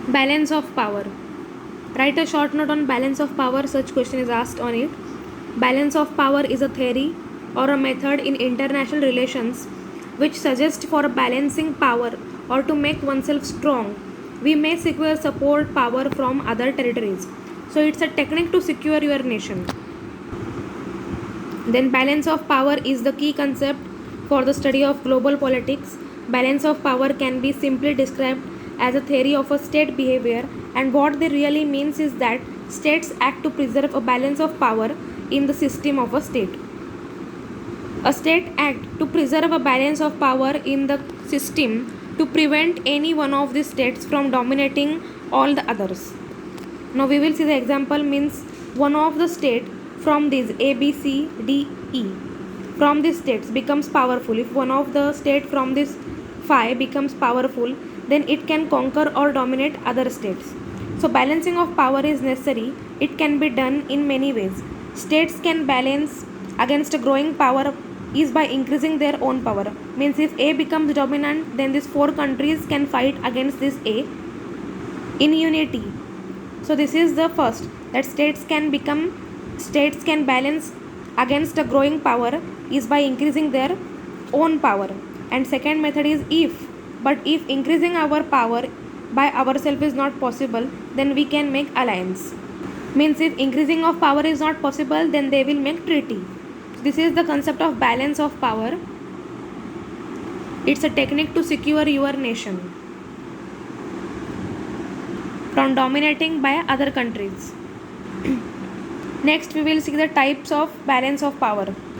Balance of power. Write a short note on balance of power. Such question is asked on it. Balance of power is a theory or a method in international relations which suggests for balancing power or to make oneself strong. We may secure support power from other territories. So it's a technique to secure your nation. Then balance of power is the key concept for the study of global politics. Balance of power can be simply described as a theory of a state behavior, and what they really means is that states act to preserve a balance of power in the system of a state. A state act to preserve a balance of power in the system to prevent any one of the states from dominating all the others. Now we will see the example means one of the state from these A, B, C, D, E from these states becomes powerful. If one of the state from this phi becomes powerful, then it can conquer or dominate other states. So balancing of power is necessary. It can be done in many ways. States can balance against a growing power is by increasing their own power. Means if A becomes dominant, then these four countries can fight against this A in unity. So this is the first, that states can balance against a growing power is by increasing their own power. And second method is if increasing our power by ourselves is not possible, then we can make alliance. Means if increasing of power is not possible, then they will make treaty. This is the concept of balance of power. It's a technique to secure your nation from dominating by other countries. Next, we will see the types of balance of power.